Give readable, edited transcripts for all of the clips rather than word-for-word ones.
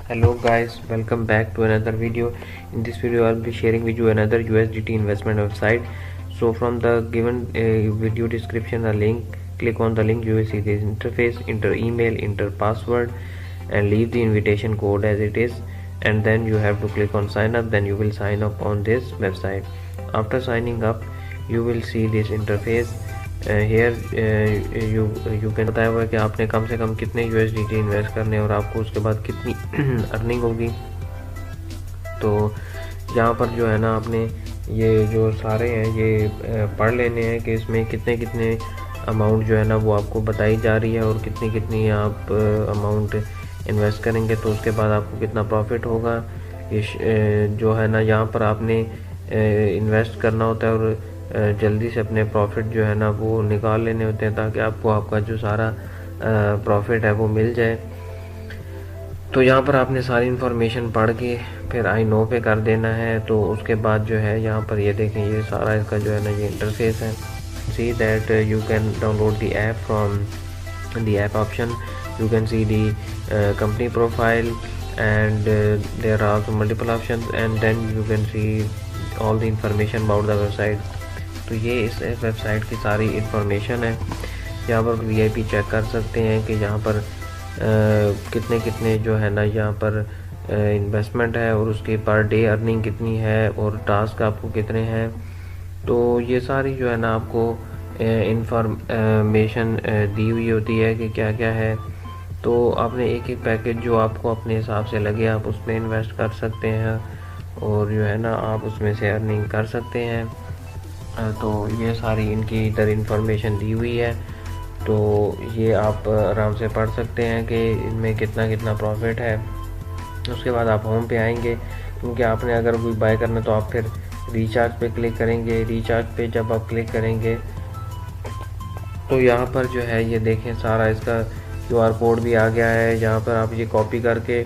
Hello guys, welcome back to another video. In this video I'll be sharing with you another USDT investment website. So from the given video description, a link, click on the link. You will see this interface, enter email, enter password and leave the invitation code as it is, and then you have to click on sign up. Then you will sign up on this website. After signing up you will see this interface. Here you can बताया हुआ है कि आपने कम से कम कितने USDT invest करने और आपको उसके बाद कितनी अर्निंग होगी। तो यहाँ पर जो है ना आपने ये जो सारे हैं ये पढ़ लेने हैं कि इसमें कितने कितने अमाउंट जो है ना वो आपको बताई जा रही है और कितनी कितनी आप अमाउंट इन्वेस्ट करेंगे तो उसके बाद आपको कितना प्रॉफिट होगा। ये जो है ना यहाँ पर आपने इन्वेस्ट करना होता है और जल्दी से अपने प्रॉफिट जो है ना वो निकाल लेने होते हैं ताकि आपको आपका जो सारा प्रॉफिट है वो मिल जाए। तो यहाँ पर आपने सारी इन्फॉर्मेशन पढ़ के फिर आई नो पे कर देना है। तो उसके बाद जो है यहाँ पर ये देखें, ये सारा इसका जो है ना ये इंटरफेस है। See that you can download the app from the app option, you can see the company profile and there are also multiple options and then you can see all the information about the website. तो ये इस website की सारी information है। यहाँ पर VIP check कर सकते हैं कि यहाँ पर कितने कितने जो है ना यहाँ पर इन्वेस्टमेंट है और उसकी पर डे अर्निंग कितनी है और टास्क आपको कितने हैं। तो ये सारी जो है ना आपको इन्फॉर्मेशन दी हुई होती है कि क्या क्या है। तो आपने एक एक पैकेज जो आपको अपने हिसाब से लगे आप उसमें इन्वेस्ट कर सकते हैं और जो है ना आप उसमें से अर्निंग कर सकते हैं। तो ये सारी इनकी इधर इन्फॉर्मेशन दी हुई है। तो ये आप आराम से पढ़ सकते हैं कि इनमें कितना कितना प्रॉफिट है। उसके बाद आप होम पे आएंगे, क्योंकि आपने अगर कोई बाय करना तो आप फिर रिचार्ज पे क्लिक करेंगे। रिचार्ज पे जब आप क्लिक करेंगे तो यहाँ पर जो है ये देखें सारा इसका QR कोड भी आ गया है। यहाँ पर आप ये कॉपी करके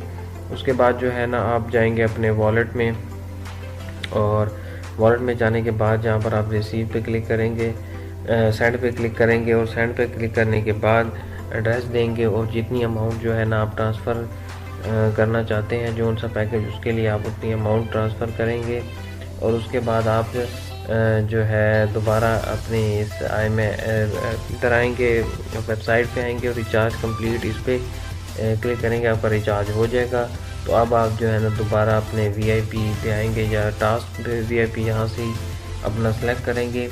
उसके बाद जो है ना आप जाएंगे अपने वॉलेट में और वॉलेट में जाने के बाद जहाँ पर आप रिसीव पे क्लिक करेंगे, सेंड पे क्लिक करेंगे और सेंड पे क्लिक करने के बाद एड्रेस देंगे और जितनी अमाउंट जो है ना आप ट्रांसफ़र करना चाहते हैं जो उनसा पैकेज उसके लिए आप उतनी अमाउंट ट्रांसफ़र करेंगे। और उसके बाद आप जो है दोबारा अपने इस इधर आएंगे, वेबसाइट पे आएंगे और रिचार्ज कंप्लीट इस पर क्लिक करेंगे, आपका रिचार्ज हो जाएगा। तो अब आप जो है ना दोबारा अपने VIP पे आएंगे या टास्क VIP यहाँ से अपना सेलेक्ट करेंगे।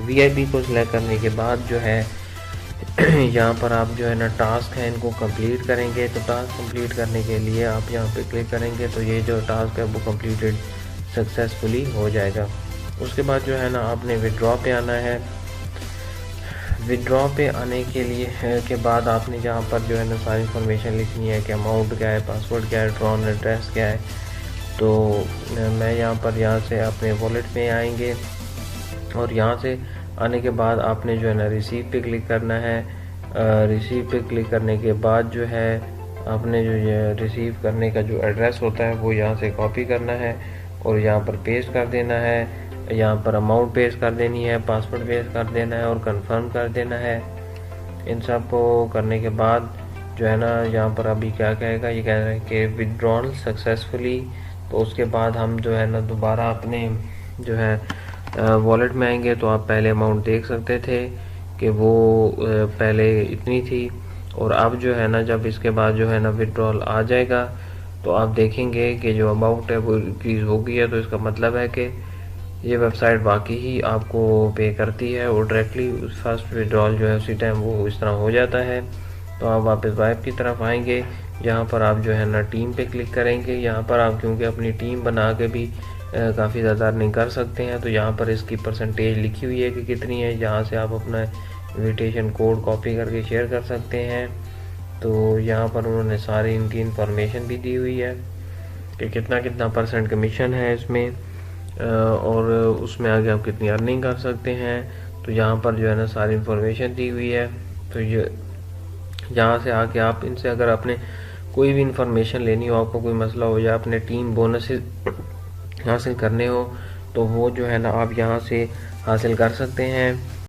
VIP को सिलेक्ट करने के बाद जो है यहाँ पर आप जो है ना टास्क है इनको कंप्लीट करेंगे। तो टास्क कंप्लीट करने के लिए आप यहाँ पे क्लिक करेंगे तो ये जो टास्क है वो कंप्लीटेड सक्सेसफुली हो जाएगा। उसके बाद जो है ना आपने विड्रॉ पे आना है। विड्रॉ पे आने के लिए के बाद आपने यहाँ पर जो है ना सारी इन्फॉर्मेशन लिखनी है कि अमाउंट क्या है, पासवर्ड क्या है, ट्रॉन एड्रेस क्या है। तो मैं यहाँ से अपने वॉलेट में आएंगे और यहाँ से आने के बाद आपने जो है ना रिसीव पे क्लिक करना है। रिसीव पे क्लिक करने के बाद जो है आपने जो ये रिसीव करने का जो एड्रेस होता है वो यहाँ से कॉपी करना है और यहाँ पर पेस्ट कर देना है। यहाँ पर अमाउंट पेस्ट कर देनी है, पासवर्ड पेस्ट कर देना है और कंफर्म कर देना है। इन सब को करने के बाद जो है ना यहाँ पर अभी क्या कहेगा, ये कह रहे हैं कि विड्रॉल सक्सेसफुली। तो उसके बाद हम जो है ना दोबारा अपने जो है वॉलेट में आएंगे। तो आप पहले अमाउंट देख सकते थे कि वो पहले इतनी थी और अब जो है ना जब इसके बाद जो है ना विड्रॉल आ जाएगा तो आप देखेंगे कि जो अमाउंट है वो इंक्रीज़ हो गई है। तो इसका मतलब है कि ये वेबसाइट वाकई ही आपको पे करती है और डायरेक्टली फर्स्ट विड्रॉल जो है उसी टाइम वो इस तरह हो जाता है। तो आप वापस वेब की तरफ आएंगे, यहाँ पर आप जो है ना टीम पे क्लिक करेंगे। यहाँ पर आप क्योंकि अपनी टीम बना के भी काफ़ी ज़्यादा अर्निंग कर सकते हैं। तो यहाँ पर इसकी परसेंटेज लिखी हुई है कि कितनी है, यहाँ से आप अपना इन्विटेशन कोड कॉपी करके शेयर कर सकते हैं। तो यहाँ पर उन्होंने सारी इनकी इंफॉर्मेशन भी दी हुई है कि कितना कितना परसेंट कमीशन है इसमें और उसमें आगे आप कितनी अर्निंग कर सकते हैं। तो यहाँ पर जो है ना सारी इन्फॉर्मेशन दी हुई है। तो ये यहाँ से आके आप इनसे अगर आपने कोई भी इंफॉर्मेशन लेनी हो, आपको कोई मसला हो या अपने टीम बोनसेस हासिल करने हो तो वो जो है ना आप यहाँ से हासिल कर सकते हैं।